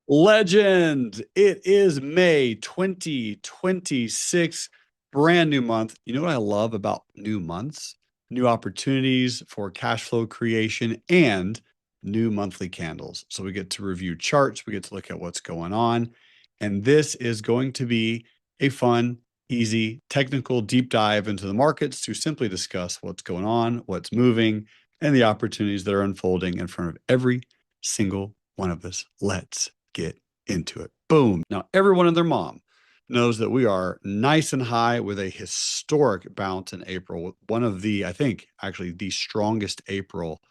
Legend. It is May 2026, brand new month. You know what I love about new months? New opportunities for cash flow creation and new monthly candles. So we get to review charts, we get to look at what's going on. And this is going to be a fun, easy, technical deep dive into the markets to simply discuss what's going on, what's moving, and the opportunities that are unfolding in front of every single one of us. Let's get into it. Boom. Now, everyone and their mom knows that we are nice and high with a historic bounce in April. One of the, I think, actually the strongest April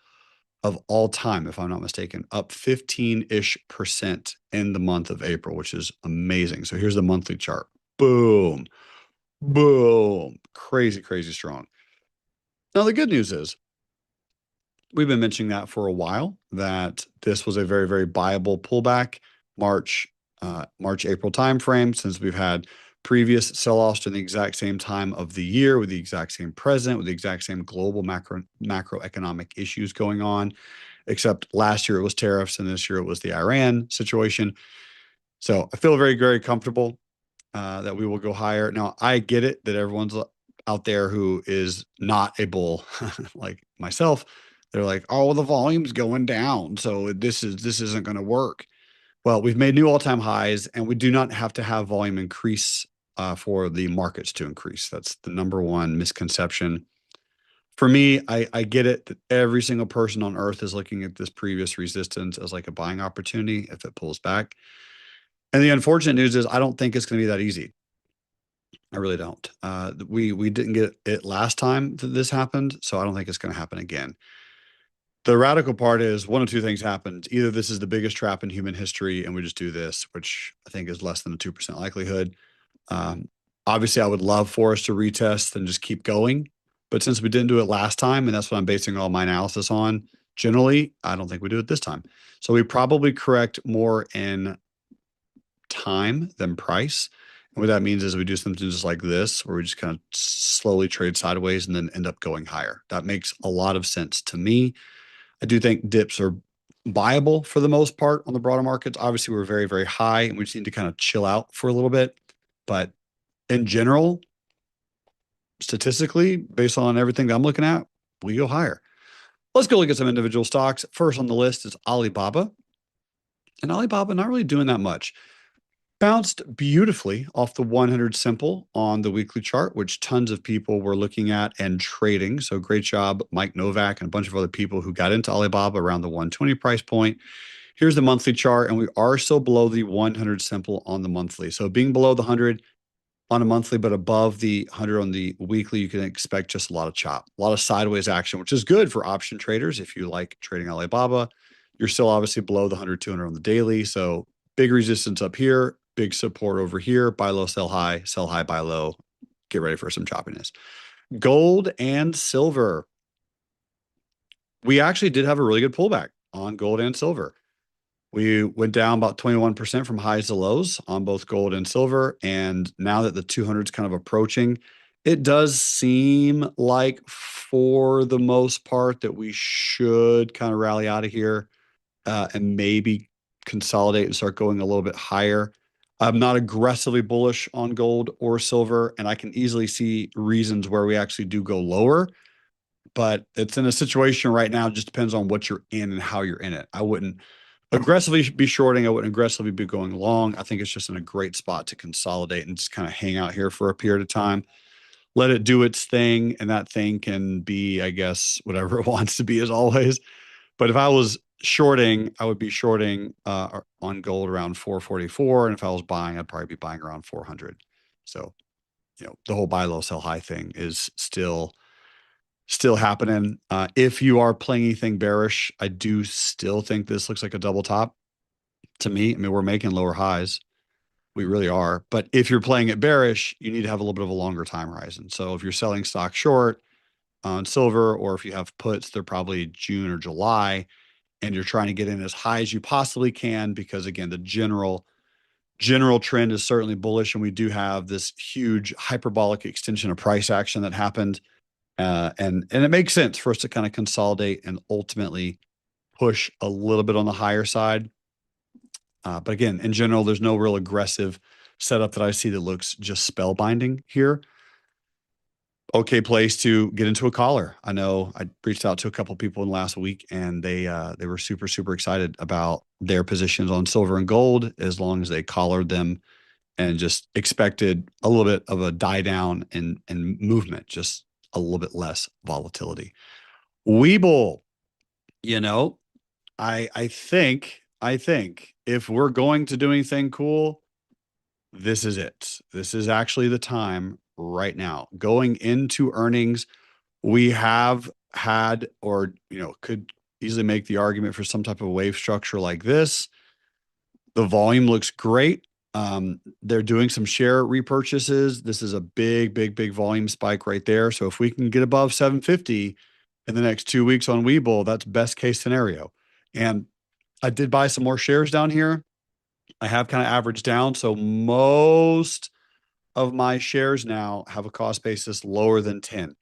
of all time, if I'm not mistaken, up 15-ish% in the month of April, which is amazing. So here's the monthly chart. Boom, boom, crazy, crazy strong. Now, the good news is we've been mentioning that for a while, that this was a very, very buyable pullback, March, April timeframe, since we've had previous sell-offs during the exact same time of the year with the exact same president, with the exact same global macroeconomic issues going on, except last year it was tariffs and this year it was the Iran situation. So I feel very, very comfortable that we will go higher. Now, I get it that everyone's out there who is not a bull like myself. They're like, oh, the volume's going down, so this isn't going to work. Well, we've made new all-time highs, and we do not have to have volume increase for the markets to increase. That's the number one misconception. For me, I get it that every single person on earth is looking at this previous resistance as like a buying opportunity if it pulls back. And the unfortunate news is I don't think it's going to be that easy. I really don't. We didn't get it last time that this happened, so I don't think it's going to happen again. The radical part is one of two things happened. Either this is the biggest trap in human history and we just do this, which I think is less than a 2% likelihood. Obviously, I would love for us to retest and just keep going. But since we didn't do it last time, and that's what I'm basing all my analysis on, generally, I don't think we do it this time. So we probably correct more in time than price. And what that means is we do something just like this, where we just kind of slowly trade sideways and then end up going higher. That makes a lot of sense to me. I do think dips are viable for the most part on the broader markets. Obviously, we're very, very high, and we just need to kind of chill out for a little bit. But in general, statistically, based on everything that I'm looking at, we go higher. Let's go look at some individual stocks. First on the list is Alibaba. And Alibaba not really doing that much. Bounced beautifully off the 100 simple on the weekly chart, which tons of people were looking at and trading. So great job, Mike Novak and a bunch of other people who got into Alibaba around the 120 price point. Here's the monthly chart, and we are still below the 100 simple on the monthly. So being below the 100 on a monthly, but above the 100 on the weekly, you can expect just a lot of chop, a lot of sideways action, which is good for option traders. If you like trading Alibaba, you're still obviously below the 100, 200 on the daily. So big resistance up here, big support over here, buy low, sell high, buy low, get ready for some choppiness. Gold and silver. We actually did have a really good pullback on gold and silver. We went down about 21% from highs to lows on both gold and silver. And now that the 200 is kind of approaching, it does seem like for the most part that we should kind of rally out of here and maybe consolidate and start going a little bit higher. I'm not aggressively bullish on gold or silver, and I can easily see reasons where we actually do go lower. But it's in a situation right now, it just depends on what you're in and how you're in it. I wouldn't aggressively be shorting. I wouldn't aggressively be going long. I think it's just in a great spot to consolidate and just kind of hang out here for a period of time. Let it do its thing, and that thing can be, I guess, whatever it wants to be as always. But if I was shorting, I would be shorting on gold around 444. And if I was buying, I'd probably be buying around 400. So, the whole buy low, sell high thing is still happening. If you are playing anything bearish, I do still think this looks like a double top to me. I mean, we're making lower highs. We really are. But if you're playing it bearish, you need to have a little bit of a longer time horizon. So if you're selling stock short on silver, or if you have puts, they're probably June or July, and you're trying to get in as high as you possibly can, because again, the general trend is certainly bullish, and we do have this huge hyperbolic extension of price action that happened. And it makes sense for us to kind of consolidate and ultimately push a little bit on the higher side. But again, in general, there's no real aggressive setup that I see that looks just spellbinding here. Okay place to get into a collar. I know I reached out to a couple of people in the last week, and they were super, super excited about their positions on silver and gold as long as they collared them and just expected a little bit of a die down and movement, just a little bit less volatility. Webull, you know, I think if we're going to do anything cool, this is it. This is actually the time right now. Going into earnings, we have had, or could easily make the argument for some type of wave structure like this. The volume looks great. They're doing some share repurchases. This is a big, big, big volume spike right there. So if we can get above 750 in the next 2 weeks on Webull, that's best case scenario. And I did buy some more shares down here. I have kind of averaged down. So most of my shares now have a cost basis lower than 10,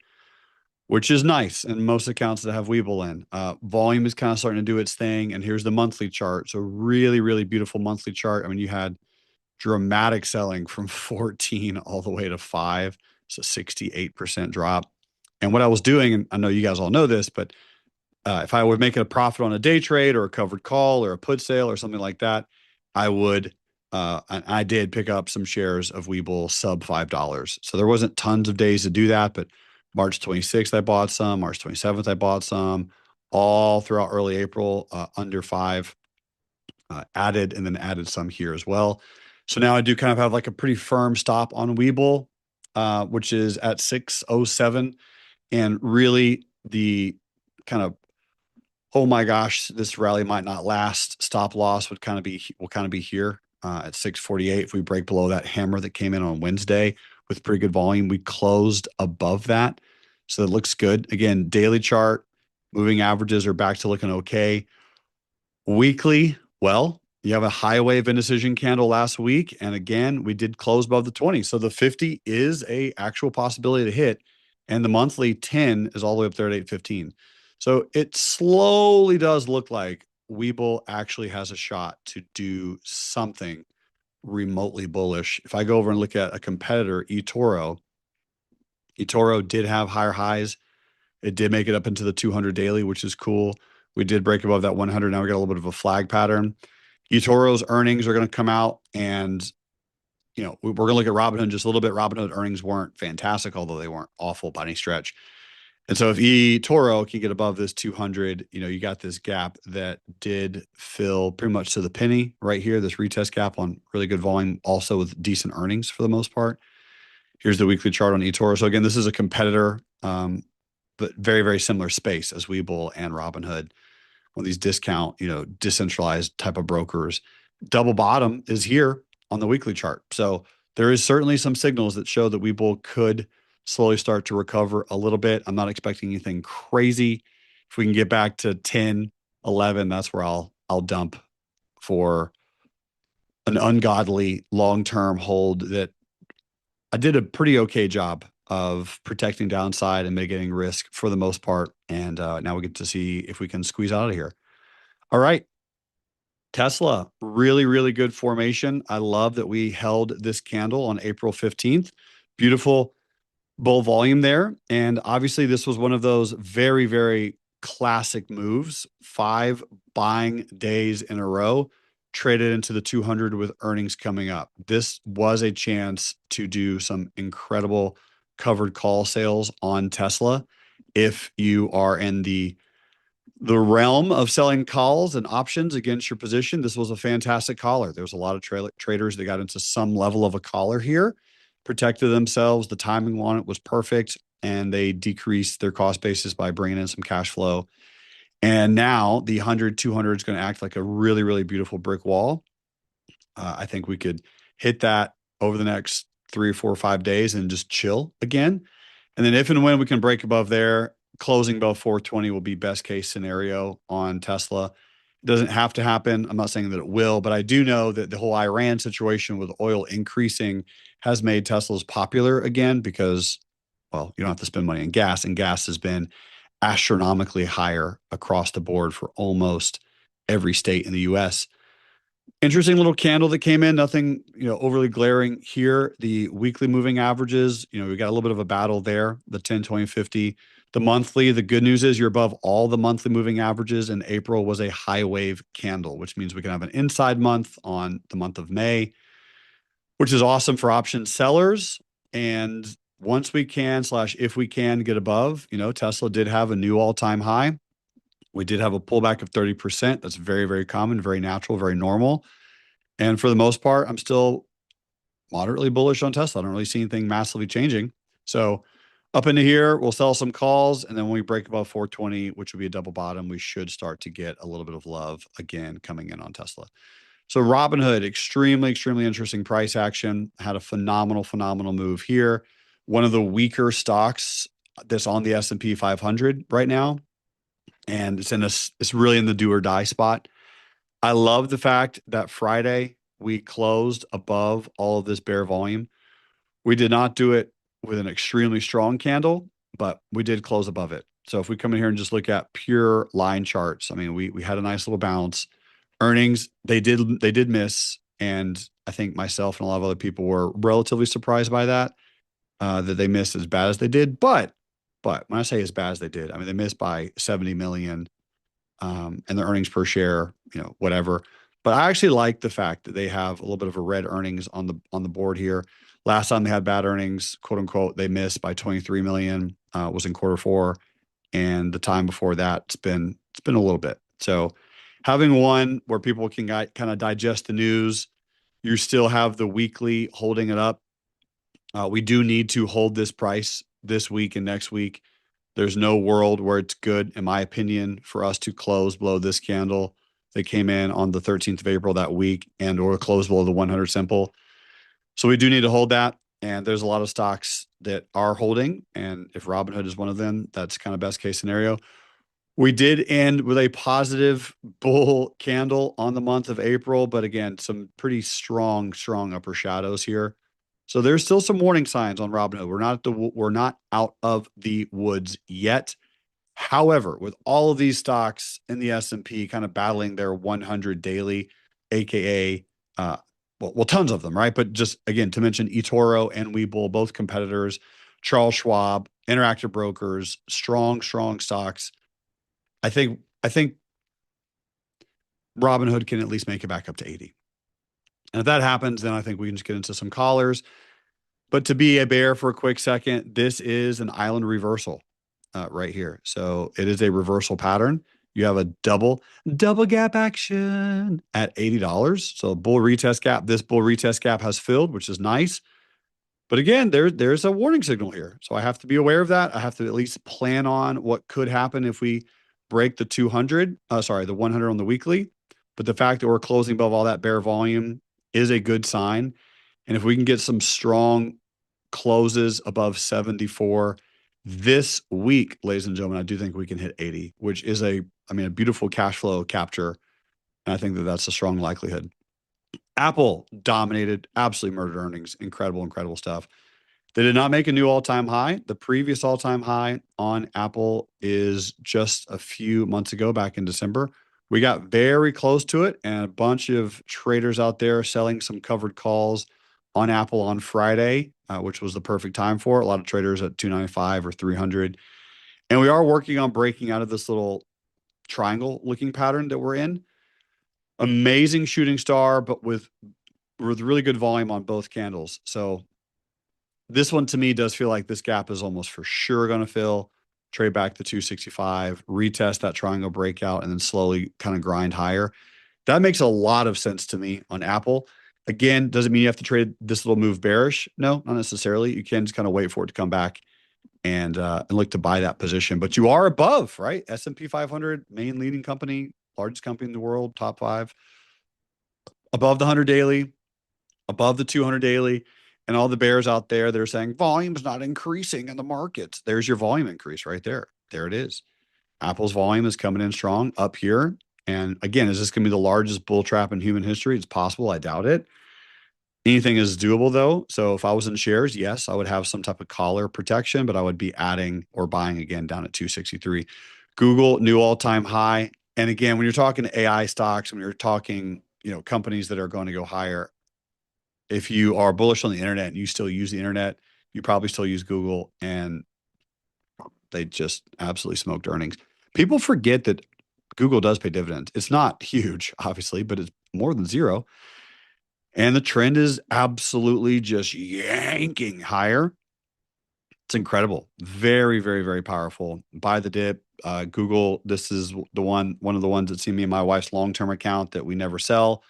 which is nice in most accounts that have Webull in. Volume is kind of starting to do its thing. And here's the monthly chart. So really, really beautiful monthly chart. I mean, you had dramatic selling from 14 all the way to 5. It's a 68% drop. And what I was doing, and I know you guys all know this, but if I would make a profit on a day trade or a covered call or a put sale or something like that, I would, I did pick up some shares of Webull sub $5. So there wasn't tons of days to do that, but March 26th, I bought some. March 27th, I bought some. All throughout early April, under 5, added, and then added some here as well. So now I do kind of have like a pretty firm stop on Webull, which is at 607. And really the kind of, oh my gosh, this rally might not last, stop loss will kind of be here at 648. If we break below that hammer that came in on Wednesday with pretty good volume, we closed above that. So it looks good. Again, daily chart, moving averages are back to looking okay. Weekly, well, you have a high wave indecision candle last week. And again, we did close above the 20. So the 50 is a actual possibility to hit. And the monthly 10 is all the way up there at 815. So it slowly does look like Webull actually has a shot to do something remotely bullish. If I go over and look at a competitor, eToro did have higher highs. It did make it up into the 200 daily, which is cool. We did break above that 100. Now we got a little bit of a flag pattern. eToro's earnings are going to come out, and we're going to look at Robinhood just a little bit. Robinhood earnings weren't fantastic, although they weren't awful by any stretch. And so if eToro can get above this 200, you got this gap that did fill pretty much to the penny right here, this retest gap on really good volume, also with decent earnings for the most part. Here's the weekly chart on eToro. So again, this is a competitor, but very, very similar space as Webull and Robinhood. One of these discount, decentralized type of brokers. Double bottom is here on the weekly chart. So there is certainly some signals that show that Webull could slowly start to recover a little bit. I'm not expecting anything crazy. If we can get back to 10, 11, that's where I'll dump for an ungodly long-term hold that I did a pretty okay job of protecting downside and mitigating risk for the most part. And now we get to see if we can squeeze out of here. All right. Tesla, really, really good formation. I love that we held this candle on April 15th. Beautiful bull volume there. And obviously this was one of those very, very classic moves. 5 buying days in a row, traded into the 200 with earnings coming up. This was a chance to do some incredible covered call sales on Tesla. If you are in the realm of selling calls and options against your position, this was a fantastic collar. There was a lot of traders that got into some level of a collar here, protected themselves. The timing on it was perfect, and they decreased their cost basis by bringing in some cash flow. And now the 100, 200 is going to act like a really, really beautiful brick wall. I think we could hit that over the next 3 or 4 or 5 days and just chill again. And then if and when we can break above there, closing above 420 will be best case scenario on Tesla. It doesn't have to happen. I'm not saying that it will, but I do know that the whole Iran situation with oil increasing has made Teslas popular again because, well, you don't have to spend money on gas, and gas has been astronomically higher across the board for almost every state in the US. Interesting little candle that came in. Nothing, overly glaring here. The weekly moving averages, we got a little bit of a battle there. The 10, 20, 50. The monthly, the good news is you're above all the monthly moving averages, and April was a high wave candle, which means we can have an inside month on the month of May, which is awesome for option sellers. And once we can, / if we can get above, Tesla did have a new all-time high. We did have a pullback of 30%. That's very, very common, very natural, very normal. And for the most part, I'm still moderately bullish on Tesla. I don't really see anything massively changing. So up into here, we'll sell some calls. And then when we break above 420, which would be a double bottom, we should start to get a little bit of love again coming in on Tesla. So Robinhood, extremely, extremely interesting price action. Had a phenomenal, phenomenal move here. One of the weaker stocks that's on the S&P 500 right now. And it's really in the do or die spot. I love the fact that Friday we closed above all of this bear volume. We did not do it with an extremely strong candle, but we did close above it. So if we come in here and just look at pure line charts, I mean, we had a nice little bounce. Earnings, they did miss, and I think myself and a lot of other people were relatively surprised by that they missed as bad as they did. But when I say as bad as they did, I mean they missed by 70 million. And the earnings per share, whatever. But I actually like the fact that they have a little bit of a red earnings on the board here. Last time they had bad earnings, quote unquote, they missed by 23 million, was in Q4. And the time before that, it's been a little bit. So having one where people can kind of digest the news, you still have the weekly holding it up. We do need to hold this price this week and next week. There's no world where it's good, in my opinion, for us to close below this candle that came in on the 13th of April that week and or close below the 100 simple. So we do need to hold that. And there's a lot of stocks that are holding. And if Robinhood is one of them, that's kind of best case scenario. We did end with a positive bull candle on the month of April, but again, some pretty strong upper shadows here. So there's still some warning signs on Robinhood. We're not out of the woods yet. However, with all of these stocks in the S&P kind of battling their 100 daily, aka tons of them, right? But just again to mention eToro and Webull, both competitors, Charles Schwab, Interactive Brokers, strong stocks. I think Robinhood can at least make it back up to 80. And if that happens, then I think we can just get into some callers. But to be a bear for a quick second, this is an island reversal right here. So it is a reversal pattern. You have a double gap action at $80. So bull retest gap. This bull retest gap has filled, which is nice. But again, there's a warning signal here. So I have to be aware of that. I have to at least plan on what could happen if we break the 100 on the weekly. But the fact that we're closing above all that bear volume is a good sign. And if we can get some strong closes above 74 this week, ladies and gentlemen, I do think we can hit 80, which is a beautiful cash flow capture. And I think that that's a strong likelihood. Apple dominated, absolutely murdered earnings. Incredible stuff. They did not make a new all-time high. The previous all-time high on Apple is just a few months ago, back in December. We got very close to it, and a bunch of traders out there selling some covered calls on Apple on Friday, which was the perfect time for it. A lot of traders at 295 or 300. And we are working on breaking out of this little triangle-looking pattern that we're in. Amazing shooting star, but with really good volume on both candles. So this one to me does feel like this gap is almost for sure going to fill. Trade back to 265, retest that triangle breakout, and then slowly kind of grind higher. That makes a lot of sense to me on Apple. Again, doesn't mean you have to trade this little move bearish. No, not necessarily. You can just kind of wait for it to come back and look to buy that position. But you are above, right? S&P 500, main leading company, largest company in the world, top 5, above the 100 daily, above the 200 daily. And all the bears out there that are saying volume's not increasing in the markets. There's your volume increase right there. There it is. Apple's volume is coming in strong up here. And again, is this going to be the largest bull trap in human history? It's possible. I doubt it. Anything is doable though. So if I was in shares, yes, I would have some type of collar protection, but I would be adding or buying again down at 263. Google, new all-time high. And again, when you're talking AI stocks, when you're talking, companies that are going to go higher. If you are bullish on the internet and you still use the internet, you probably still use Google, and they just absolutely smoked earnings. People forget that Google does pay dividends. It's not huge, obviously, but it's more than zero. And the trend is absolutely just yanking higher. It's incredible. Very, very, very powerful. Buy the dip. Google, this is one of the ones that's in me and my wife's long-term account that we never sell.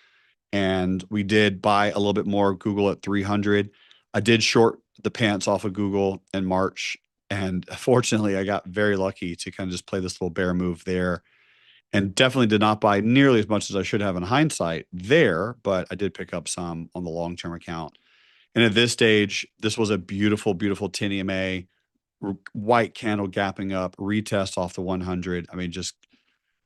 And we did buy a little bit more Google at 300. I did short the pants off of Google in March. And fortunately, I got very lucky to kind of just play this little bear move there, and definitely did not buy nearly as much as I should have in hindsight there, but I did pick up some on the long-term account. And at this stage, this was a beautiful, beautiful 10 EMA, white candle gapping up, retest off the 100. I mean, just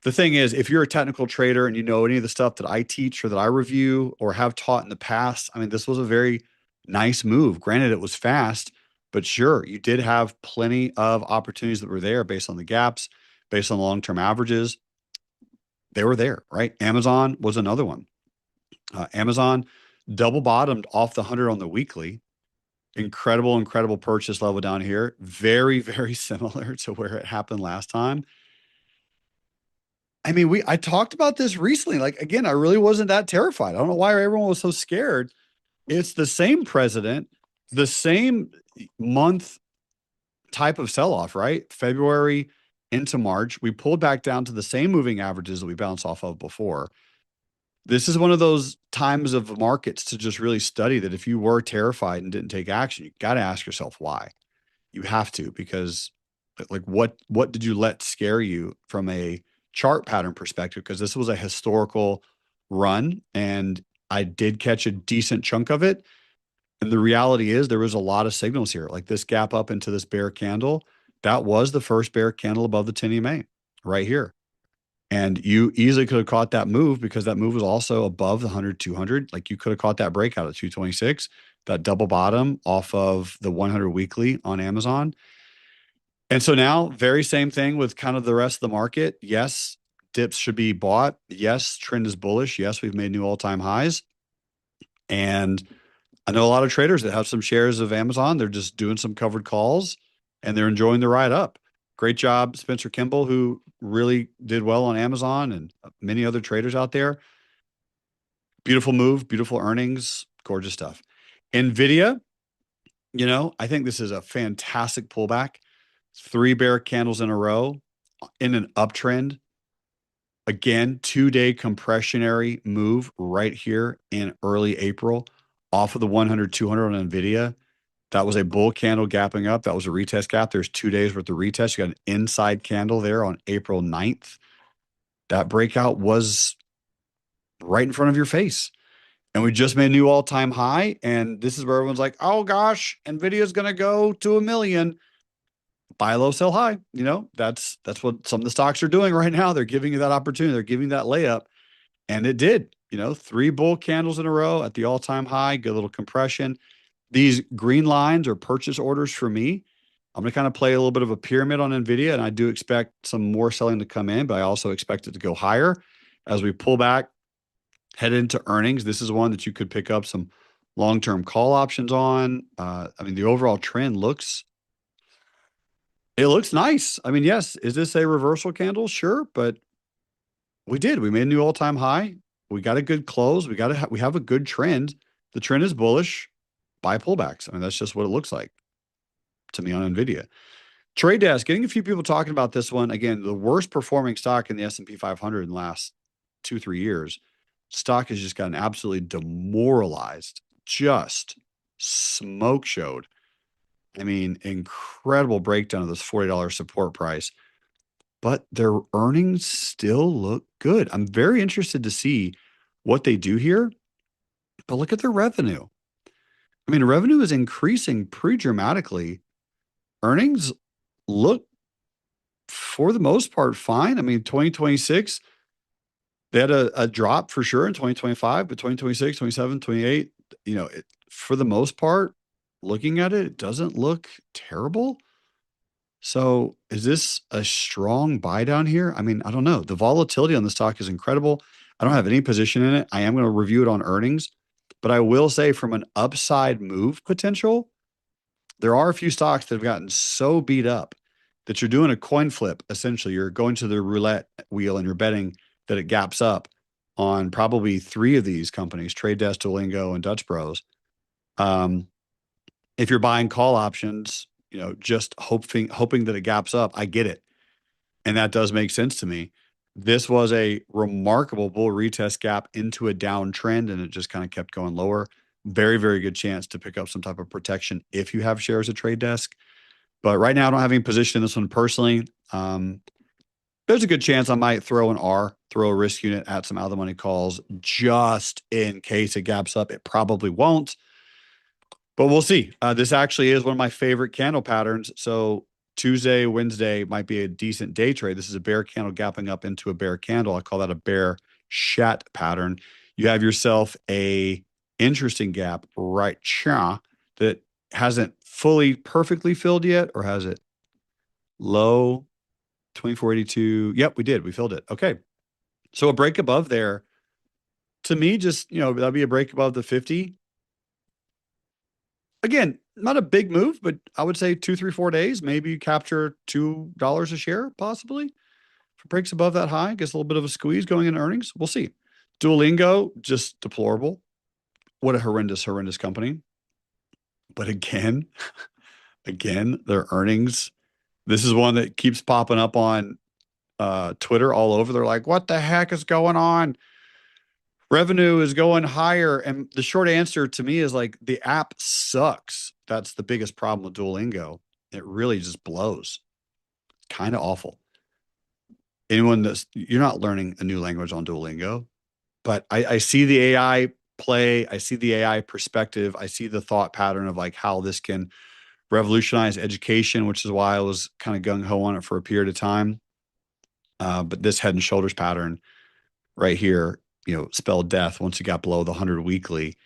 the thing is, if you're a technical trader and you know any of the stuff that I teach or that I review or have taught in the past, I mean, this was a very nice move. Granted, it was fast, but sure, you did have plenty of opportunities that were there based on the gaps, based on long-term averages. They were there, right? Amazon was another one. Amazon double bottomed off the 100 on the weekly. Incredible, incredible purchase level down here. Very, very similar to where it happened last time. I mean, I talked about this recently. Like, again, I really wasn't that terrified. I don't know why everyone was so scared. It's the same president, the same month type of sell-off, right? February into March. We pulled back down to the same moving averages that we bounced off of before. This is one of those times of markets to just really study that if you were terrified and didn't take action, you got to ask yourself why. You have to, because like what did you let scare you from a chart pattern perspective? Because this was a historical run and I did catch a decent chunk of it. And the reality is there was a lot of signals here, like this gap up into this bear candle. That was the first bear candle above the 10 EMA right here. And you easily could have caught that move because that move was also above the 100, 200. Like you could have caught that breakout at 226, that double bottom off of the 100 weekly on Amazon. And so now, very same thing with kind of the rest of the market. Yes, dips should be bought. Yes, trend is bullish. Yes, we've made new all-time highs. And I know a lot of traders that have some shares of Amazon. They're just doing some covered calls and they're enjoying the ride up. Great job, Spencer Kimball, who really did well on Amazon, and many other traders out there. Beautiful move, beautiful earnings, gorgeous stuff. NVIDIA, I think this is a fantastic pullback. 3 bear candles in a row in an uptrend. Again, 2-day compressionary move right here in early April off of the 100, 200 on NVIDIA. That was a bull candle gapping up. That was a retest gap. There's 2 days worth of retest. You got an inside candle there on April 9th. That breakout was right in front of your face. And we just made a new all-time high. And this is where everyone's like, oh gosh, NVIDIA's going to go to 1 million. Buy low, sell high. That's what some of the stocks are doing right now. They're giving you that opportunity. They're giving that layup. And it did, 3 bull candles in a row at the all-time high, good little compression. These green lines are purchase orders for me. I'm going to kind of play a little bit of a pyramid on NVIDIA, and I do expect some more selling to come in, but I also expect it to go higher as we pull back, head into earnings. This is one that you could pick up some long-term call options on. The overall trend looks nice. I mean, yes, is this a reversal candle? Sure, but we made a new all-time high. We got a good close. We have a good trend. The trend is bullish. Buy pullbacks. I mean, that's just what it looks like to me on NVIDIA. Trade Desk, getting a few people talking about this one. Again, the worst performing stock in the S&P 500 in the last 2-3 years. Stock has just gotten absolutely demoralized, just smoke showed. I mean, incredible breakdown of this $40 support price, but their earnings still look good. I'm very interested to see what they do here, but look at their revenue. I mean, revenue is increasing pretty dramatically. Earnings look, for the most part, fine. I mean, 2026, they had a drop for sure in 2025, but 2026, 27, 28, for the most part, looking at it, it doesn't look terrible. So is this a strong buy down here? I mean, I don't know. The volatility on the stock is incredible. I don't have any position in it. I am going to review it on earnings, but I will say from an upside move potential, there are a few stocks that have gotten so beat up that you're doing a coin flip. Essentially, you're going to the roulette wheel and you're betting that it gaps up on probably 3 of these companies, Trade Desk, Duolingo, and Dutch Bros. If you're buying call options, just hoping that it gaps up, I get it. And that does make sense to me. This was a remarkable bull retest gap into a downtrend, and it just kind of kept going lower. Very, very good chance to pick up some type of protection if you have shares at Trade Desk. But right now, I don't have any position in this one personally. There's a good chance I might throw a risk unit at some out of the money calls just in case it gaps up. It probably won't, but we'll see. This actually is one of my favorite candle patterns. So Tuesday, Wednesday might be a decent day trade. This is a bear candle gapping up into a bear candle. I call that a bear shat pattern. You have yourself a interesting gap right here that hasn't fully perfectly filled yet, or has it? Low 2482. Yep, we did. We filled it. Okay. So a break above there, to me, just, that'd be a break above the 50. Again, not a big move, but I would say 2, 3, 4 days, maybe you capture $2 a share, possibly. If it breaks above that high, gets a little bit of a squeeze going into earnings. We'll see. Duolingo, just deplorable. What a horrendous company. But again, their earnings. This is one that keeps popping up on Twitter all over. They're like, what the heck is going on? Revenue is going higher. And the short answer to me is like, the app sucks. That's the biggest problem with Duolingo. It really just blows. Kind of awful. You're not learning a new language on Duolingo, but I see the AI play. I see the AI perspective. I see the thought pattern of like how this can revolutionize education, which is why I was kind of gung-ho on it for a period of time. But this head and shoulders pattern right here, spelled death. Once you got below the 100 weekly,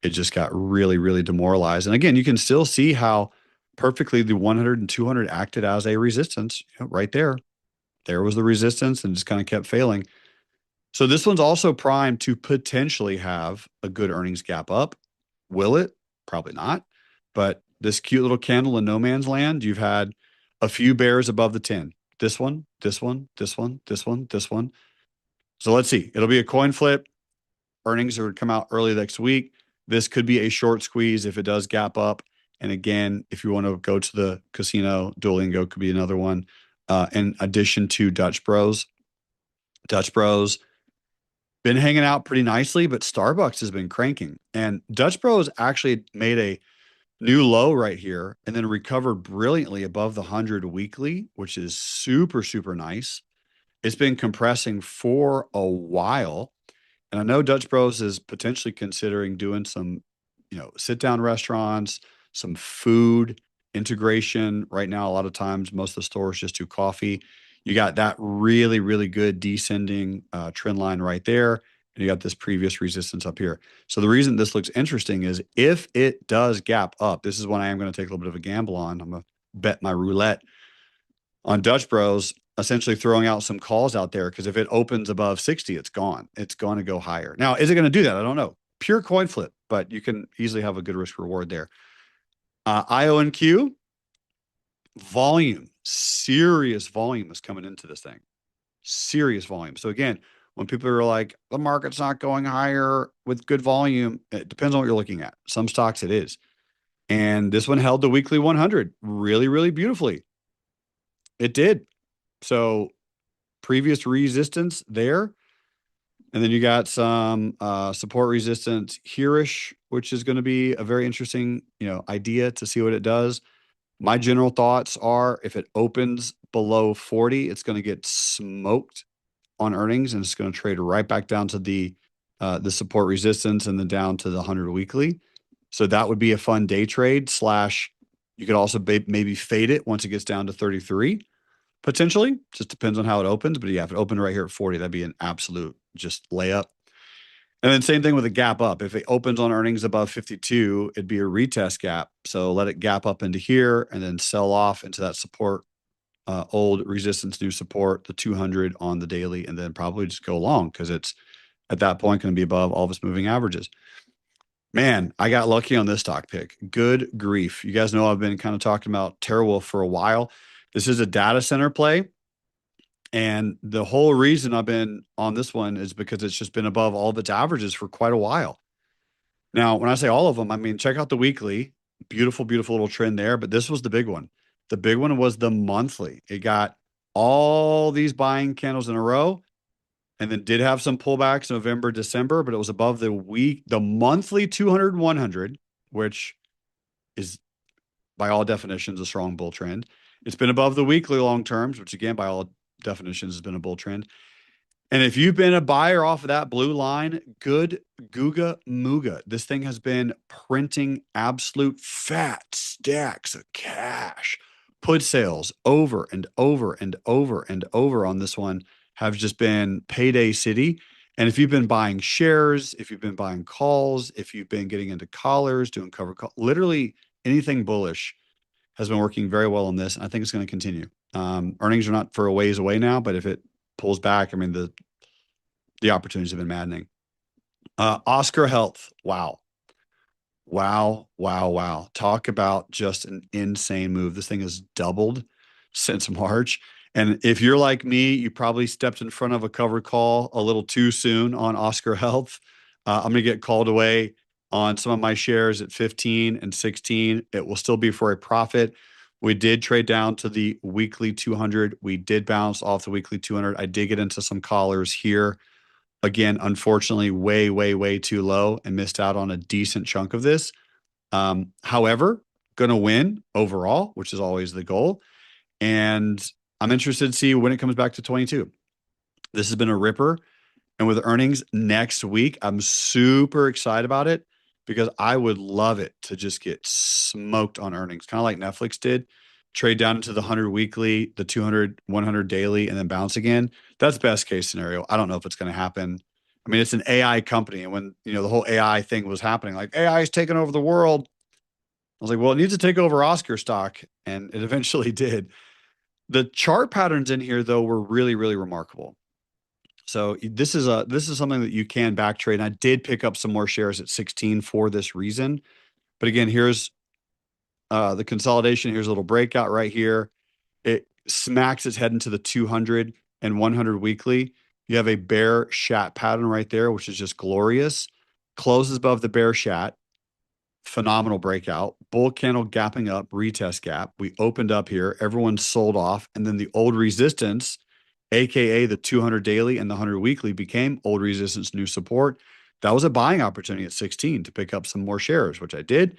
it just got really, really demoralized. And again, you can still see how perfectly the 100 and 200 acted as a resistance right there. There was the resistance and just kind of kept failing. So this one's also primed to potentially have a good earnings gap up. Will it? Probably not. But this cute little candle in no man's land, you've had a few bears above the 10. This one, this one, this one, this one, this one. So let's see. It'll be a coin flip. Earnings are going to come out early next week. This could be a short squeeze if it does gap up. And again, if you want to go to the casino, Duolingo could be another one. In addition to Dutch Bros. Dutch Bros been hanging out pretty nicely, but Starbucks has been cranking. And Dutch Bros actually made a new low right here and then recovered brilliantly above the 100 weekly, which is super, super nice. It's been compressing for a while. And I know Dutch Bros is potentially considering doing some, sit-down restaurants, some food integration. Right now, a lot of times, most of the stores just do coffee. You got that really, really good descending trend line right there. And you got this previous resistance up here. So the reason this looks interesting is if it does gap up, this is when I am going to take a little bit of a gamble on. I'm going to bet my roulette on Dutch Bros, essentially throwing out some calls out there, because if it opens above 60, it's gone. It's going to go higher. Now, is it going to do that? I don't know. Pure coin flip, but you can easily have a good risk reward there. IONQ, volume, serious volume is coming into this thing. Serious volume. So again, when people are like, the market's not going higher with good volume, it depends on what you're looking at. Some stocks it is. And this one held the weekly 100 really, really beautifully. It did. So previous resistance there. And then you got some support resistance here-ish, which is going to be a very interesting, idea to see what it does. My general thoughts are if it opens below 40, it's going to get smoked on earnings, and it's going to trade right back down to the support resistance and then down to the 100 weekly. So that would be a fun day trade / you could also maybe fade it once it gets down to 33. Potentially, just depends on how it opens. But yeah, if it opened right here at 40, that'd be an absolute just layup. And then same thing with a gap up. If it opens on earnings above 52, it'd be a retest gap. So let it gap up into here and then sell off into that support, old resistance, new support, the 200 on the daily, and then probably just go long because it's at that point going to be above all of its moving averages. Man, I got lucky on this stock pick. Good grief. You guys know I've been kind of talking about TeraWulf for a while. This is a data center play. And the whole reason I've been on this one is because it's just been above all of its averages for quite a while. Now, when I say all of them, I mean, check out the weekly. Beautiful, beautiful little trend there. But this was the big one. The big one was the monthly. It got all these buying candles in a row and then did have some pullbacks November, December, but it was above the monthly 200 and 100, which is by all definitions a strong bull trend. It's been above the weekly long terms, which again, by all definitions has been a bull trend. And if you've been a buyer off of that blue line, good Googa Mooga. This thing has been printing absolute fat stacks of cash. Put sales over and over and over and over on this one have just been payday city. And if you've been buying shares, if you've been buying calls, if you've been getting into collars, doing cover call, literally anything bullish has been working very well on this. And I think it's going to continue. Earnings are not for a ways away now, but if it pulls back, I mean, the opportunities have been maddening. Oscar Health. Wow. Wow. Wow. Wow. Talk about just an insane move. This thing has doubled since March. And if you're like me, you probably stepped in front of a covered call a little too soon on Oscar Health. I'm going to get called away on some of my shares at 15 and 16. It will still be for a profit. We did trade down to the weekly 200. We did bounce off the weekly 200. I did get into some collars here. Again, unfortunately, way, way, way too low and missed out on a decent chunk of this. However, going to win overall, which is always the goal. And I'm interested to see when it comes back to 22. This has been a ripper. And with earnings next week, I'm super excited about it because I would love it to just get smoked on earnings, kind of like Netflix did. Trade down into the 100 weekly, the 200, 100 daily, and then bounce again. That's best case scenario. I don't know if it's going to happen. I mean, it's an AI company. And when, the whole AI thing was happening, like AI is taking over the world. I was like, well, it needs to take over Oscar stock. And it eventually did. The chart patterns in here, though, were really, really remarkable. So this is something that you can back trade. And I did pick up some more shares at 16 for this reason. But again, here's the consolidation. Here's a little breakout right here. It smacks its head into the 200 and 100 weekly. You have a bear shat pattern right there, which is just glorious. Closes above the bear shat. Phenomenal breakout. Bull candle gapping up, retest gap. We opened up here. Everyone sold off. And then the old resistance, AKA the 200 daily and the 100 weekly, became old resistance, new support. That was a buying opportunity at 16 to pick up some more shares, which I did.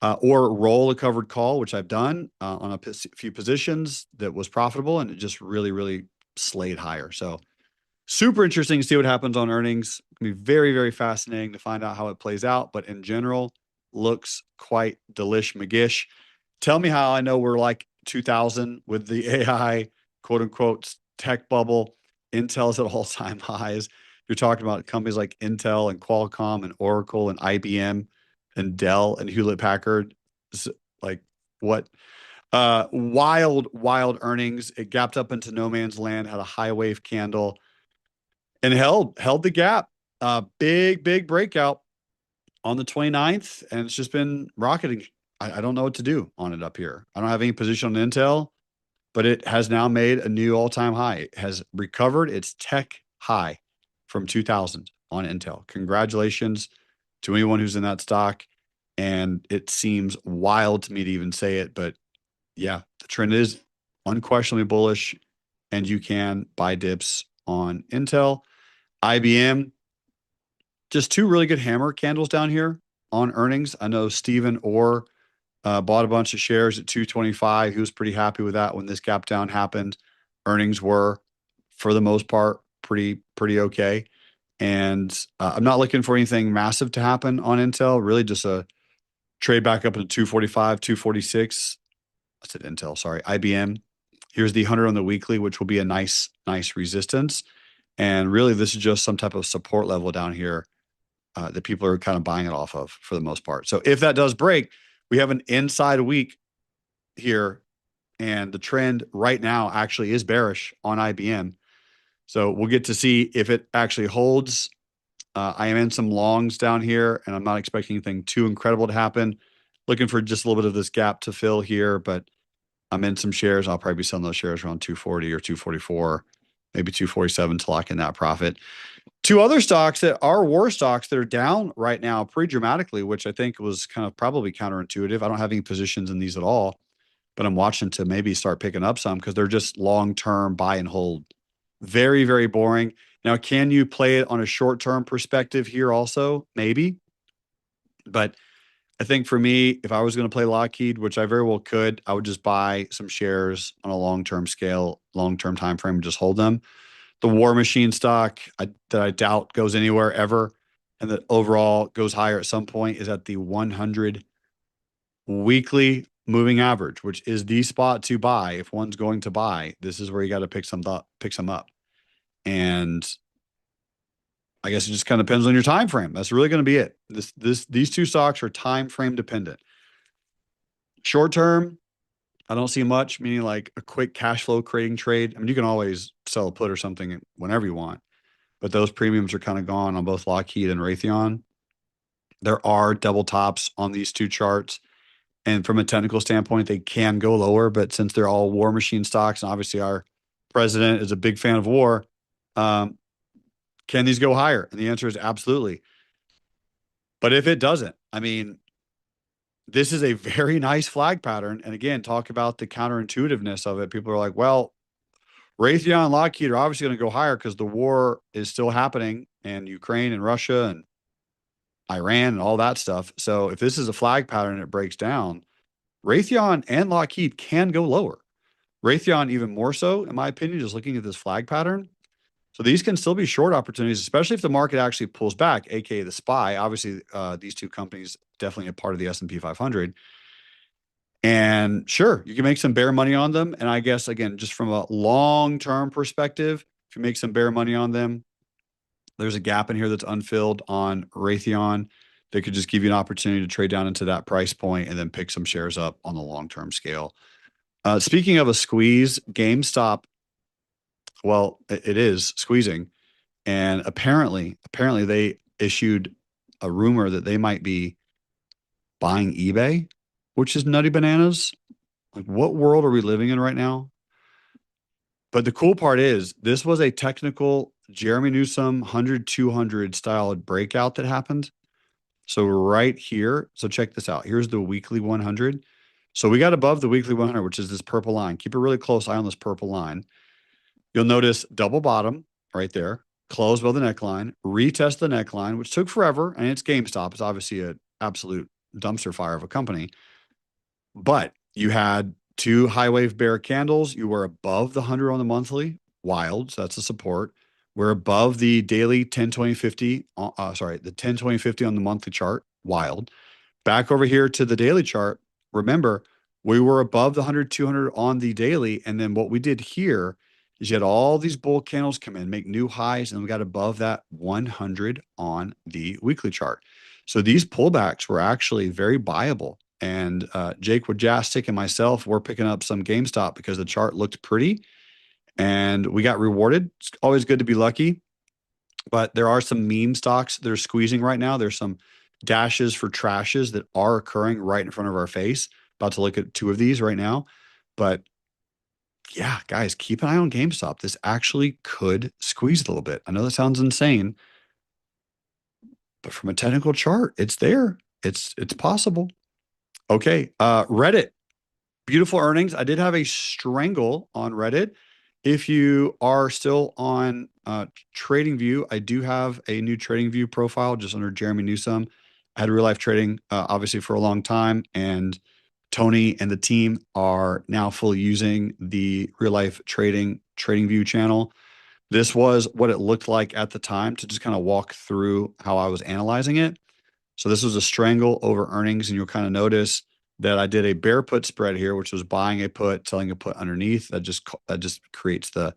Or roll a covered call, which I've done on a few positions that was profitable, and it just really, really slayed higher. So super interesting to see what happens on earnings. It'll be very, very fascinating to find out how it plays out. But in general, looks quite delish McGish. Tell me how I know we're like 2000 with the AI, quote unquote, tech bubble. Intel's at all-time highs. You're talking about companies like Intel and Qualcomm and Oracle and IBM and Dell and Hewlett Packard. Like what? Wild, wild earnings. It gapped up into no man's land, had a high wave candle and held the gap. Big, big breakout on the 29th. And it's just been rocketing. I don't know what to do on it up here. I don't have any position on Intel, but it has now made a new all-time high. It has recovered its tech high from 2000 on Intel. Congratulations to anyone who's in that stock. And it seems wild to me to even say it, but yeah, the trend is unquestionably bullish, and you can buy dips on Intel. IBM, just two really good hammer candles down here on earnings. I know Stephen Orr bought a bunch of shares at 225. He was pretty happy with that when this gap down happened. Earnings were, for the most part, pretty okay. And I'm not looking for anything massive to happen on Intel. Really just a trade back up into 245, 246. I said Intel, sorry, IBM. Here's the 100 on the weekly, which will be a nice resistance. And really, this is just some type of support level down here that people are kind of buying it off of for the most part. So if that does break, we have an inside week here. And the trend right now actually is bearish on IBM. So we'll get to see if it actually holds I am in some longs down here, and I'm not expecting anything too incredible to happen. Looking for just a little bit of this gap to fill here, but I'm in some shares. I'll probably be selling those shares around 240 or 244, maybe 247 to lock in that profit. Two other stocks that are war stocks that are down right now pretty dramatically, which I think was kind of probably counterintuitive. I don't have any positions in these at all, but I'm watching to maybe start picking up some because they're just long-term buy and hold. Very, very boring. Now, can you play it on a short-term perspective here also? Maybe. But I think for me, if I was going to play Lockheed, which I very well could, I would just buy some shares on a long-term scale, long-term time frame, and just hold them. The war machine stock that I doubt goes anywhere ever, and that overall goes higher at some point, is at the 100 weekly moving average, which is the spot to buy. If one's going to buy, this is where you got to pick some up. And I guess it just kind of depends on your time frame. That's really going to be it. These two stocks are time frame dependent. Short term, I don't see much, meaning like a quick cash flow creating trade. I mean, you can always sell a put or something whenever you want, but those premiums are kind of gone on both Lockheed and Raytheon. There are double tops on these two charts. And from a technical standpoint, they can go lower, but since they're all war machine stocks, and obviously our president is a big fan of war, can these go higher? And the answer is absolutely. But if it doesn't, I mean, this is a very nice flag pattern. And again, talk about the counterintuitiveness of it. People are like, well, Raytheon and Lockheed are obviously going to go higher because the war is still happening, and Ukraine and Russia and Iran and all that stuff. So if this is a flag pattern and it breaks down, Raytheon and Lockheed can go lower. Raytheon even more so, in my opinion, just looking at this flag pattern. So these can still be short opportunities, especially if the market actually pulls back, aka the SPY. Obviously, these two companies definitely a part of the S&P 500. And sure, you can make some bear money on them. And I guess, again, just from a long-term perspective, if you make some bear money on them, there's a gap in here that's unfilled on Raytheon that could just give you an opportunity to trade down into that price point and then pick some shares up on the long-term scale. Speaking of a squeeze, GameStop, well, it is squeezing. And apparently they issued a rumor that they might be buying eBay, which is nutty bananas. Like, what world are we living in right now? But the cool part is this was a technical Jeremy Newsom 100-200 style breakout that happened. So right here, so check this out. Here's the weekly 100. So we got above the weekly 100, which is this purple line. Keep a really close eye on this purple line. You'll notice double bottom right there, close below the neckline, retest the neckline, which took forever. And it's GameStop. It's obviously an absolute dumpster fire of a company. But you had two high wave bear candles. You were above the 100 on the monthly. Wild. So that's a support. We're above the daily 10, 20, 50. The 10, 20, 50 on the monthly chart. Wild. Back over here to the daily chart. Remember, we were above the 100, 200 on the daily. And then what we did here is you had all these bull candles come in, make new highs, and we got above that 100 on the weekly chart. So these pullbacks were actually very buyable. And Jake Wojastik and myself were picking up some GameStop because the chart looked pretty and we got rewarded. It's always good to be lucky. But there are some meme stocks that are squeezing right now. There's some dashes for trashes that are occurring right in front of our face. About to look at two of these right now. But yeah, guys, keep an eye on GameStop. This actually could squeeze a little bit. I know that sounds insane, but from a technical chart, it's there. It's possible. Okay, Reddit. Beautiful earnings. I did have a strangle on Reddit. If you are still on TradingView, I do have a new TradingView profile just under Jeremy Newsom. I had real life trading, obviously, for a long time, and Tony and the team are now fully using the real life TradingView channel. This was what it looked like at the time to just kind of walk through how I was analyzing it. So this was a strangle over earnings, and you'll kind of notice that I did a bear put spread here, which was buying a put, selling a put underneath. That just creates a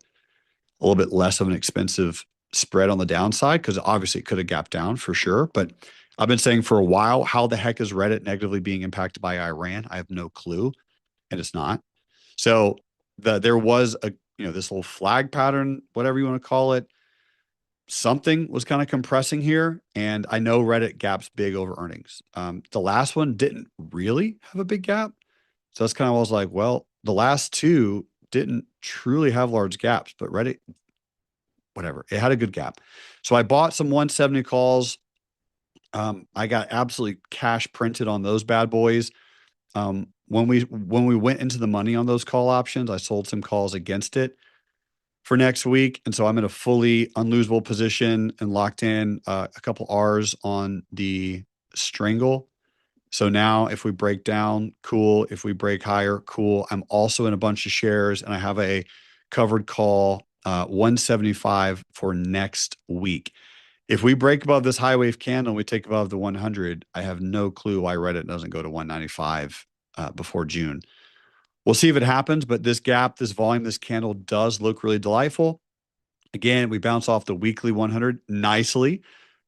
little bit less of an expensive spread on the downside, because obviously it could have gapped down for sure. But I've been saying for a while, how the heck is Reddit negatively being impacted by Iran? I have no clue, and it's not. So there was this little flag pattern, whatever you want to call it. something was kind of compressing here, and I know Reddit gaps big over earnings. The last one didn't really have a big gap. So that's kind of, I was like, well, the last two didn't truly have large gaps, but Reddit, whatever, it had a good gap. So I bought some 170 calls. I got absolutely cash printed on those bad boys. When we went into the money on those call options, I sold some calls against it for next week. And so I'm in a fully unlosable position and locked in a couple R's on the Strangle. So now if we break down, cool. If we break higher, cool. I'm also in a bunch of shares, and I have a covered call 175 for next week. If we break above this high wave candle and we take above the 100, I have no clue why Reddit doesn't go to 195 before June. We'll see if it happens, but this gap, this volume, this candle does look really delightful. Again, we bounce off the weekly 100 nicely.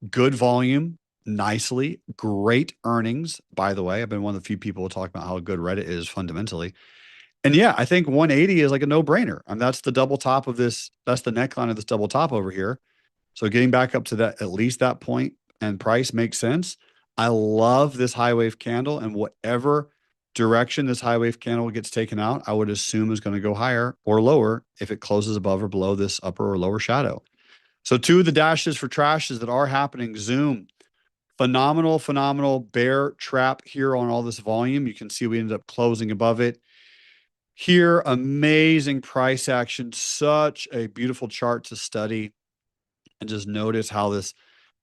Good volume, nicely. Great earnings, by the way. I've been one of the few people to talk about how good Reddit is fundamentally. And yeah, I think 180 is like a no-brainer. I mean, that's the double top of this. That's the neckline of this double top over here. So getting back up to that, at least that point and price makes sense. I love this high wave candle, and whatever direction this high wave candle gets taken out, I would assume is going to go higher or lower if it closes above or below this upper or lower shadow. So two of the dashes for trashes that are happening. Zoom, phenomenal bear trap here on all this volume. You can see we ended up closing above it. Here, amazing price action. Such a beautiful chart to study. And just notice how this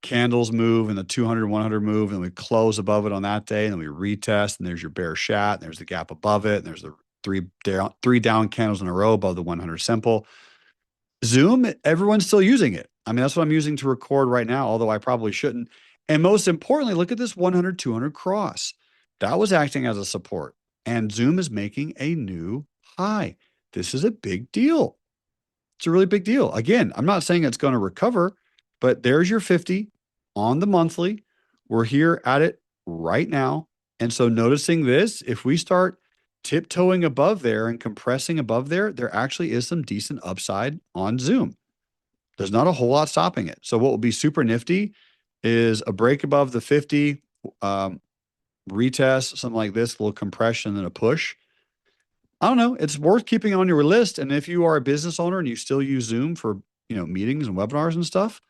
candles move and the 200, 100 move, and we close above it on that day, and then we retest, and there's your bear shat, and there's the gap above it, and there's the three down candles in a row above the 100 simple. Zoom, everyone's still using it. I mean, that's what I'm using to record right now, although I probably shouldn't. And most importantly, look at this 100, 200 cross. That was acting as a support, and Zoom is making a new high. This is a big deal. It's a really big deal. Again, I'm not saying it's going to recover, but there's your 50 on the monthly. We're here at it right now. And so noticing this, if we start tiptoeing above there and compressing above there, there actually is some decent upside on Zoom. There's not a whole lot stopping it. So what will be super nifty is a break above the 50, retest, something like this, a little compression and a push. I don't know. It's worth keeping on your list. And if you are a business owner and you still use Zoom for, meetings and webinars and stuff,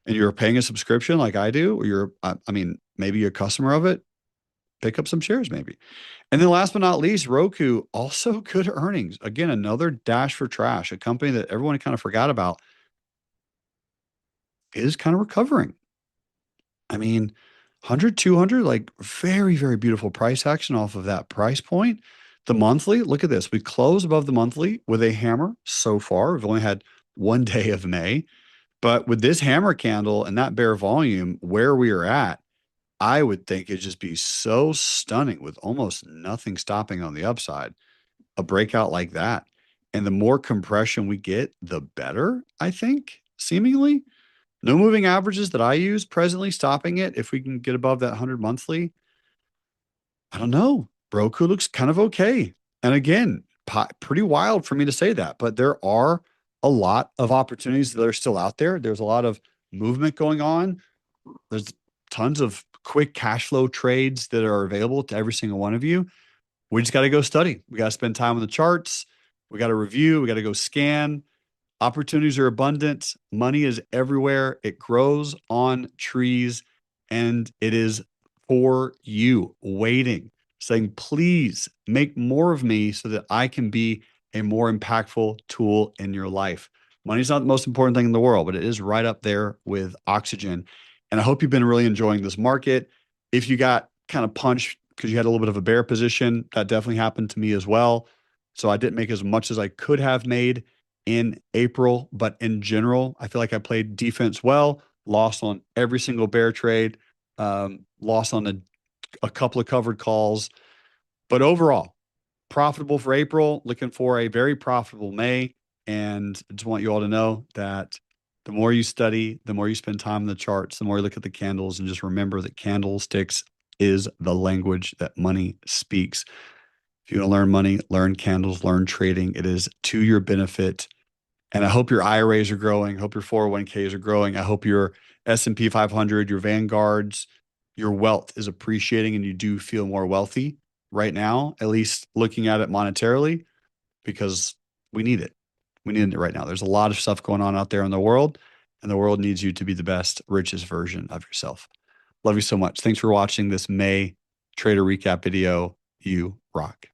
and you're paying a subscription like I do, or maybe you're a customer of it, pick up some shares maybe. And then last but not least, Roku, also good earnings. Again, another dash for trash, a company that everyone kind of forgot about is kind of recovering. I mean, 100, 200, like very, very beautiful price action off of that price point. The monthly, look at this. We close above the monthly with a hammer so far. We've only had one day of May, but with this hammer candle and that bear volume where we are at, I would think it'd just be so stunning with almost nothing stopping on the upside, a breakout like that. And the more compression we get, the better, I think, seemingly. No moving averages that I use presently stopping it. If we can get above that 100 monthly, I don't know. Roku looks kind of okay. And again, pretty wild for me to say that, but there are a lot of opportunities that are still out there. There's a lot of movement going on. There's tons of quick cash flow trades that are available to every single one of you. We just got to go study. We got to spend time on the charts. We got to review. We got to go scan. Opportunities are abundant. Money is everywhere. It grows on trees, and it is for you, waiting, saying, please make more of me so that I can be a more impactful tool in your life. Money's not the most important thing in the world, but it is right up there with oxygen. And I hope you've been really enjoying this market. If you got kind of punched because you had a little bit of a bear position, that definitely happened to me as well. So I didn't make as much as I could have made in April, but in general, I feel like I played defense well, lost on every single bear trade, lost on a couple of covered calls, but overall profitable for April, looking for a very profitable May. And I just want you all to know that the more you study, the more you spend time in the charts, the more you look at the candles, and just remember that candlesticks is the language that money speaks. If you want to learn money, learn candles, learn trading. It is to your benefit. And I hope your IRAs are growing. I hope your 401ks are growing. I hope your S&P 500, your Vanguards, your wealth is appreciating and you do feel more wealthy right now, at least looking at it monetarily, because we need it. We need it right now. There's a lot of stuff going on out there in the world, and the world needs you to be the best, richest version of yourself. Love you so much. Thanks for watching this May Trader Recap video. You rock.